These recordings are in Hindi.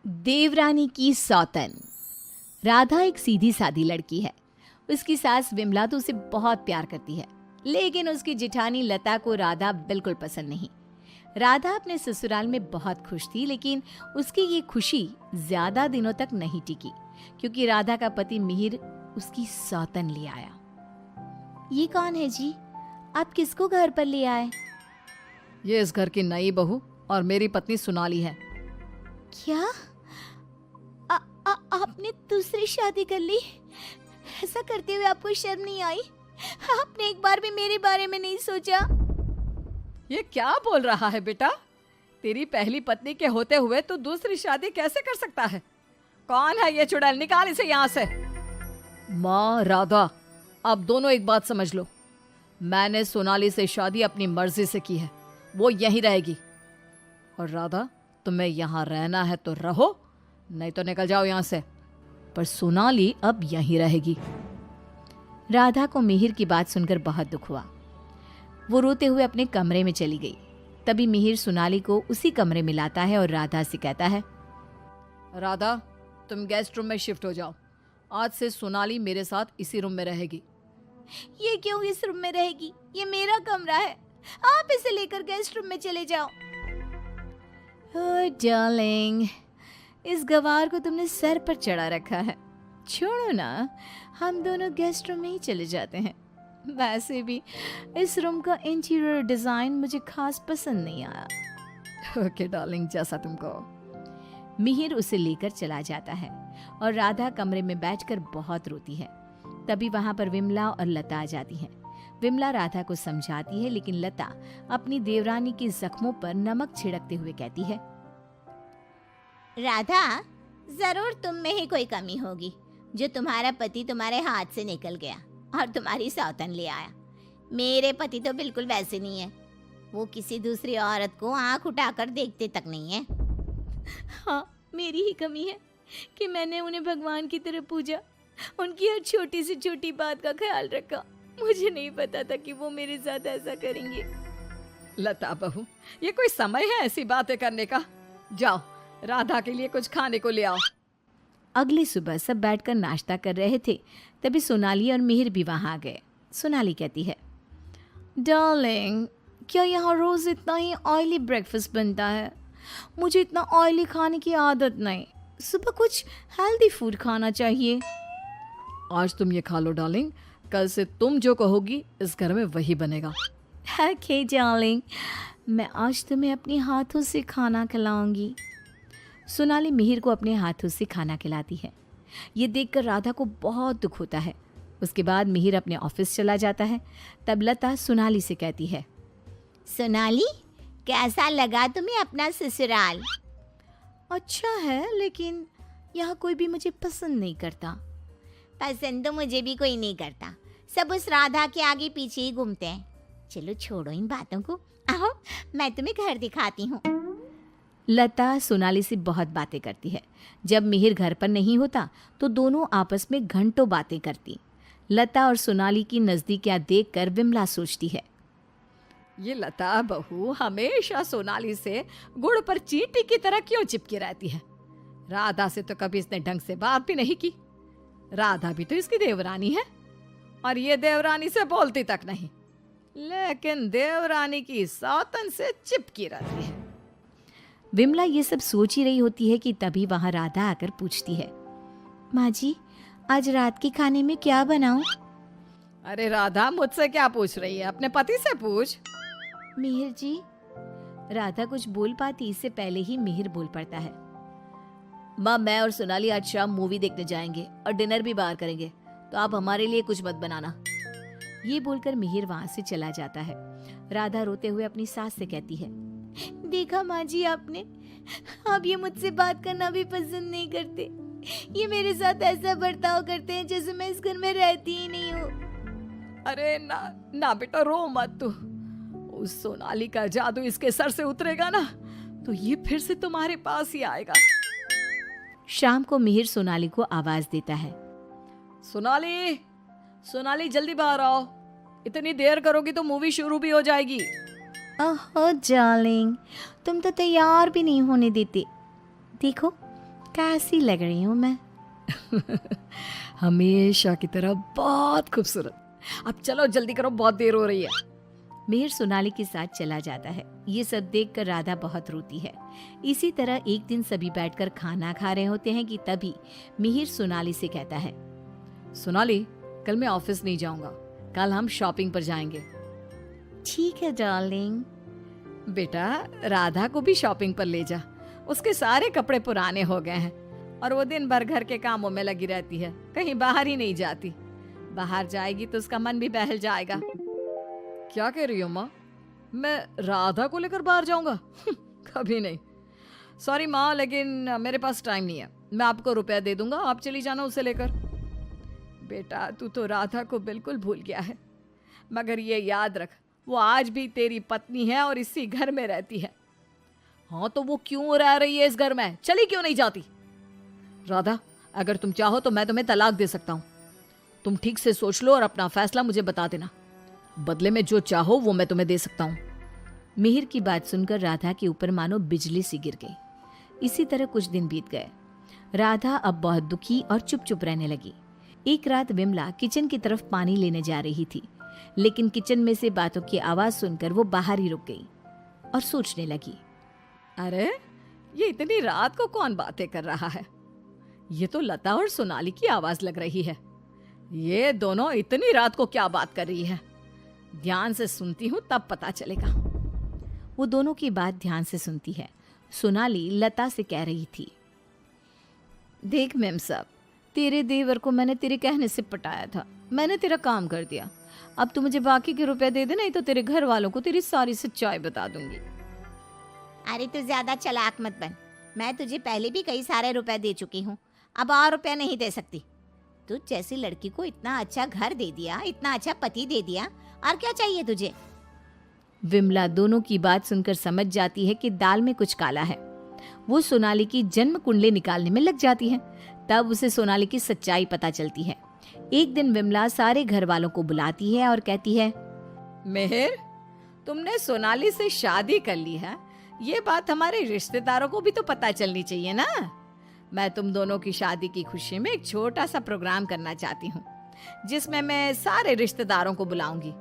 देवरानी की सौतन। राधा एक सीधी सादी लड़की है। उसकी सास विमला तो उसे बहुत प्यार करती है, लेकिन उसकी जिठानी लता को राधा बिल्कुल पसंद नहीं। राधा अपने ससुराल में बहुत खुश थी, लेकिन उसकी ये खुशी ज्यादा दिनों तक नहीं टिकी, क्योंकि राधा का पति मिहिर उसकी सौतन ले आया। ये कौन है जी? आप किसको घर पर ले आए? ये इस घर की नई बहू और मेरी पत्नी सोनाली है। क्या आपने दूसरी शादी कर ली? ऐसा करते हुए आपको शर्म नहीं आई? आपने एक बार भी मेरे बारे में नहीं सोचा? ये क्या बोल रहा है बेटा? तेरी पहली पत्नी के होते हुए तू दूसरी शादी कैसे कर सकता है? कौन है ये चुड़ैल? निकाल इसे यहाँ से। माँ राधा, अब दोनों एक बात समझ लो। मैंने सोनाली से शादी अपनी मर्जी से की है, वो यहीं रहेगी। और राधा, तुम्हें यहाँ रहना है तो रहो, नहीं तो निकल जाओ यहाँ से। पर सोनाली अब यहीं रहेगी। राधा को मिहिर की बात सुनकर बहुत दुख हुआ। वो रोते हुए अपने कमरे में चली गई। तभी मिहिर सोनाली को उसी कमरे में लाता है और राधा से कहता है, राधा, तुम गेस्ट रूम में शिफ्ट हो जाओ। आज से सोनाली मेरे साथ इसी रूम में रहेगी। ये क्यों इस रूम में रहेगी? ये मेरा कमरा है, आप इसे लेकर गेस्ट रूम में चले जाओ। ओह डार्लिंग, इस गवार को तुमने सर पर चढ़ा रखा है। छोड़ो ना, हम दोनों गेस्ट रूम में ही चले जाते हैं। वैसे भी इस रूम का इंटीरियर डिजाइन मुझे खास पसंद नहीं आया। ओके डार्लिंग, जैसा तुम कहो। मिहिर उसे लेकर चला जाता है और राधा कमरे में बैठकर बहुत रोती है। तभी वहां पर विमला और लता आ जाती हैं। विमला राधा को समझाती है, लेकिन लता अपनी देवरानी के जख्मों पर नमक छिड़कते हुए कहती है, राधा, जरूर तुम में ही कोई कमी होगी जो तुम्हारा पति तुम्हारे हाथ से निकल गया और तुम्हारी सौतन ले आया। मेरे पति तो बिल्कुल वैसे नहीं है। वो किसी दूसरी औरत को आंख उठाकर देखते तक नहीं है। हाँ, मेरी ही कमी है कि मैंने उन्हें भगवान की तरह पूजा, उनकी हर छोटी से छोटी बात का ख्याल रखा। मुझे नहीं पता था कि वो मेरे साथ ऐसा करेंगे। लता बहू, ये कोई समय है ऐसी बातें करने का? जाओ, राधा के लिए कुछ खाने को ले आओ। अगली सुबह सब बैठकर नाश्ता कर रहे थे। तभी सोनाली और मिहिर भी वहां आ गए। सोनाली कहती है, डार्लिंग, क्या यहाँ रोज इतना ही ऑयली ब्रेकफास्ट बनता है? मुझे इतना ऑयली खाने की आदत नहीं। सुबह कुछ हेल्दी फूड खाना चाहिए। आज तुम ये खा लो डार्लिंग, कल से तुम जो कहोगी इस घर में वही बनेगा। ओके डार्लिंग, मैं आज तुम्हें अपने हाथों से खाना खिलाऊंगी। सोनाली मिहिर को अपने हाथों से खाना खिलाती है। ये देखकर राधा को बहुत दुख होता है। उसके बाद मिहिर अपने ऑफिस चला जाता है। तब लता सोनाली से कहती है, सोनाली, कैसा लगा तुम्हें अपना ससुराल? अच्छा है, लेकिन यहाँ कोई भी मुझे पसंद नहीं करता। पसंद तो मुझे भी कोई नहीं करता। सब उस राधा के आगे पीछे ही घूमते हैं। चलो छोड़ो इन बातों को, आओ मैं तुम्हें घर दिखाती हूँ। लता सोनाली से बहुत बातें करती है। जब मिहिर घर पर नहीं होता तो दोनों आपस में घंटों बातें करती। लता और सोनाली की नज़दीकियाँ देखकर विमला सोचती है, ये लता बहू हमेशा सोनाली से गुड़ पर चींटी की तरह क्यों चिपकी रहती है? राधा से तो कभी इसने ढंग से बात भी नहीं की। राधा भी तो इसकी देवरानी है और ये देवरानी से बोलती तक नहीं, लेकिन देवरानी की सौतन से चिपकी रहती है। विमला ये सब सोच ही रही होती है कि तभी वहां राधा आकर पूछती है, माँ जी, आज रात के खाने में क्या बनाऊं? अरे राधा, मुझसे क्या पूछ रही है? अपने पति से पूछ। मिहिर जी। राधा कुछ बोल पाती इससे पहले ही मिहिर बोल पड़ता है, माँ, मैं और सोनाली आज शाम मूवी देखने जाएंगे और डिनर भी बाहर करेंगे, तो आप हमारे लिए कुछ मत बनाना। ये बोलकर मिहिर वहां से चला जाता है। राधा रोते हुए अपनी सास से कहती है, देखा माँ जी आपने, आप ये मुझसे बात करना भी पसंद नहीं करते। ये मेरे साथ ऐसा बर्ताव करते हैं जैसे मैं इस घर में रहती ही नहीं हूँ। अरे ना ना बेटा, रो मत तू। उस सोनाली का जादू इसके सर से उतरेगा ना तो ये फिर से तुम्हारे पास ही आएगा। शाम को मिहिर सोनाली को आवाज देता है, सोनाली, सोनाली जल्दी बाहर आओ। इतनी देर करोगी तो मूवी शुरू भी हो जाएगी। ओहो डार्लिंग, तुम तो तैयार भी नहीं होने देते। देखो कैसी लग रही हूँ मैं। हमेशा की तरह बहुत खूबसूरत। अब चलो जल्दी करो, बहुत देर हो रही है। मिहिर सोनाली के साथ चला जाता है। ये सब देखकर राधा बहुत रोती है। इसी तरह एक दिन सभी बैठकर खाना खा रहे होते हैं कि तभी मिहिर सोनाली से कहता है, सोनाली, कल मैं ऑफिस नहीं जाऊंगा, कल हम शॉपिंग पर जाएंगे। ठीक है डार्लिंग। बेटा, राधा को भी शॉपिंग पर ले जा, उसके सारे कपड़े पुराने हो गए हैं और वो दिन भर घर के कामों में लगी रहती है, कहीं बाहर ही नहीं जाती। बाहर जाएगी तो उसका मन भी बहल जाएगा। क्या कह रही हो माँ? मैं राधा को लेकर बाहर जाऊंगा? कभी नहीं। सॉरी माँ, लेकिन मेरे पास टाइम नहीं है। मैं आपको रुपया दे दूंगा, आप चली जाना उसे लेकर। बेटा, तू तो राधा को बिल्कुल भूल गया है, मगर ये याद रख, वो आज भी तेरी पत्नी है और इसी घर में रहती है। हाँ तो वो क्यों रह रही है इस घर में? चली क्यों नहीं जाती? राधा, अगर तुम चाहो तो मैं तुम्हें तलाक दे सकता हूँ। तुम ठीक से सोच लो और अपना फैसला मुझे बता देना। बदले में जो चाहो वो मैं तुम्हें दे सकता हूँ। मिहिर की बात सुनकर राधा के ऊपर मानो बिजली सी गिर गई। इसी तरह कुछ दिन बीत गए। राधा अब बहुत दुखी और चुप चुप रहने लगी। एक रात विमला किचन की तरफ पानी लेने जा रही थी, लेकिन किचन में से बातों की आवाज सुनकर वो बाहर ही रुक गई और सोचने लगी, अरे ये इतनी रात को कौन बातें कर रहा है? ये तो लता और सोनाली की आवाज लग रही है। ये दोनों इतनी रात को क्या बात कर रही है? ध्यान से सुनती हूँ तब पता चलेगा। वो दोनों की बात ध्यान से सुनती है। सोनाली लता से कह रही थी, देख मेम साहब, तेरे देवर को मैंने तेरे कहने से पटाया था, मैंने तेरा काम कर दिया। अब तू मुझे बाकी के रुपए दे दे, नहीं तो तेरे घर वालों को तेरी सारी सच्चाई बता दूंगी। अरे तू ज्यादा चालाक मत बन, मैं तुझे पहले भी कई सारे रुपए दे चुकी हूँ, अब और रुपए नहीं दे सकती। तू जैसी लड़की को इतना अच्छा घर दे दिया, इतना अच्छा पति दे दिया, और क्या चाहिए तुझे? विमला दोनों की बात सुनकर समझ जाती है कि दाल में कुछ काला है। वो सोनाली की जन्म कुंडली निकालने में लग जाती है। तब उसे सोनाली की सच्चाई पता चलती है। एक दिन विमला सारे घर वालों को बुलाती है और कहती है, मेहर, तुमने सोनाली से शादी कर ली है, ये बात हमारे रिश्तेदारों को भी तो पता चलनी चाहिए ना। मैं तुम दोनों की शादी की खुशी में एक छोटा सा प्रोग्राम करना चाहती हूँ, जिसमें मैं सारे रिश्तेदारों को बुलाऊंगी।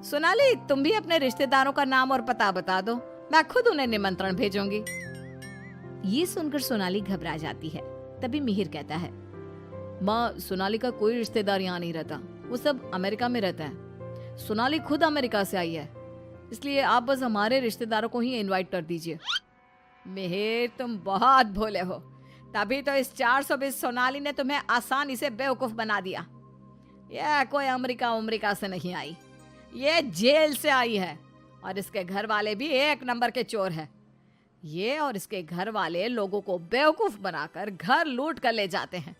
सोनाली, तुम भी अपने रिश्तेदारों का नाम और पता बता दो, मैं खुद उन्हें निमंत्रण भेजूंगी। ये सुनकर सोनाली घबरा जाती है। तभी मिहिर कहता है, माँ, सोनाली का कोई रिश्तेदार यहाँ नहीं रहता, वो सब अमेरिका में रहता है। सोनाली खुद अमेरिका से आई है, इसलिए आप बस हमारे रिश्तेदारों को ही इनवाइट कर दीजिए। मेहर, तुम बहुत भोले हो, तभी तो इस 420 सोनाली ने तुम्हें आसानी से बेवकूफ बना दिया। यह कोई अमेरिका से नहीं आई, ये जेल से आई है, और इसके घर वाले भी एक नंबर के चोर है। ये और इसके घर वाले लोगों को बेवकूफ बनाकर घर लूट कर ले जाते हैं,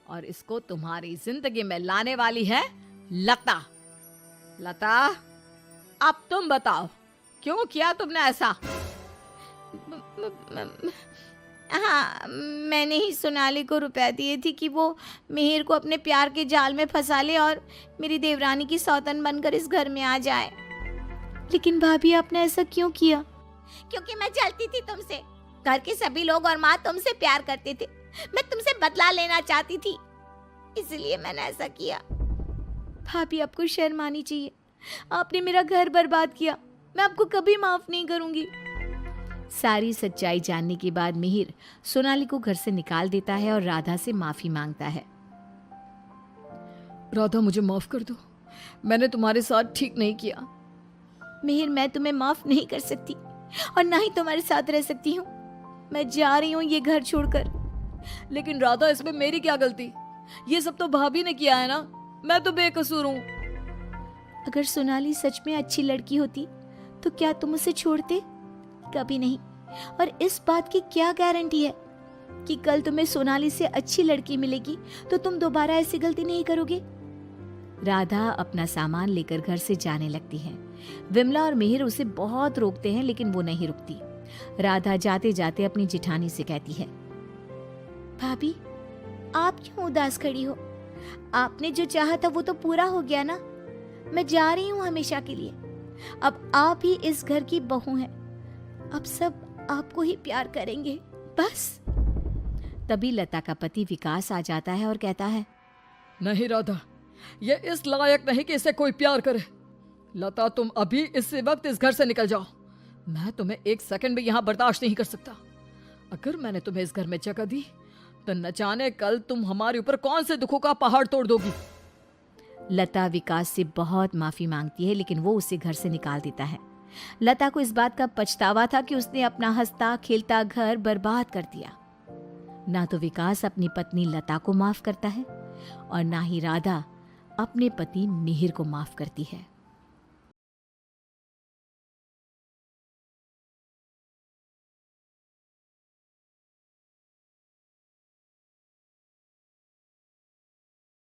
और इसको तुम्हारी जिंदगी में लाने वाली है लता। लता, अब तुम बताओ, क्यों किया तुमने ऐसा? हाँ, मैंने ही सोनाली को रुपए दिए थे कि वो मिहिर को अपने प्यार के जाल में फंसा ले और मेरी देवरानी की सौतन बनकर इस घर में आ जाए। लेकिन भाभी, आपने ऐसा क्यों किया? क्योंकि मैं जलती थी तुमसे। घर के सभी लोग और माँ तुमसे प्यार करते थे, मैं तुमसे बदला लेना चाहती थी, इसलिए मैंने ऐसा किया। भाभी, आपको शर्म आनी चाहिए। आपने मेरा घर बर्बाद किया, मैं आपको कभी माफ नहीं करूंगी। सारी सच्चाई जानने के बाद मिहिर सोनाली को घर से निकाल देता है और राधा से माफी मांगता है। राधा, मुझे माफ कर दो, मैंने तुम्हारे साथ ठीक नहीं किया। मिहिर, मैं तुम्हें माफ नहीं कर सकती और ना ही तुम्हारे साथ रह सकती हूँ। मैं जा रही हूँ ये घर छोड़कर। लेकिन राधा, इसमें मेरी क्या गलती? ये सब तो भाभी ने किया है ना, मैं तो बेकसूर हूँ। अगर सोनाली सच में अच्छी लड़की होती तो क्या तुम उसे छोड़ते? कभी नहीं। और इस बात की क्या गारंटी है कि कल तुम्हें सोनाली से अच्छी लड़की मिलेगी तो तुम दोबारा ऐसी गलती नहीं करोगे? राधा अपना सामान लेकर घर से जाने लगती है। विमला और मिहिर उसे बहुत रोकते हैं, लेकिन वो नहीं रुकती। राधा जाते जाते अपनी जिठानी से कहती है, भाभी, आप क्यों उदास खड़ी हो? आपने जो चाहा था वो तो पूरा हो गया ना। मैं जा रही हूँ हमेशा के लिए। अब आप ही इस घर की बहू हैं। अब सब आपको ही प्यार करेंगे, बस। तभी लता का पति विकास आ जाता है और कहता है, नहीं राधा, ये इस लायक नहीं कि इसे कोई प्यार करे। लता, तुम अभी इसी वक्त इस घर से निकल जाओ। मैं तुम्हें एक सेकंड भी यहाँ बर्दाश्त नहीं कर सकता। अगर मैंने तुम्हें इस घर में जगह दी तो न जाने कल तुम हमारे ऊपर कौन से दुखों का पहाड़ तोड़ दोगी। लता विकास से बहुत माफी मांगती है, लेकिन वो उसे घर से निकाल देता है। लता को इस बात का पछतावा था कि उसने अपना हंसता खेलता घर बर्बाद कर दिया। ना तो विकास अपनी पत्नी लता को माफ करता है और ना ही राधा अपने पति मिहिर को माफ करती है।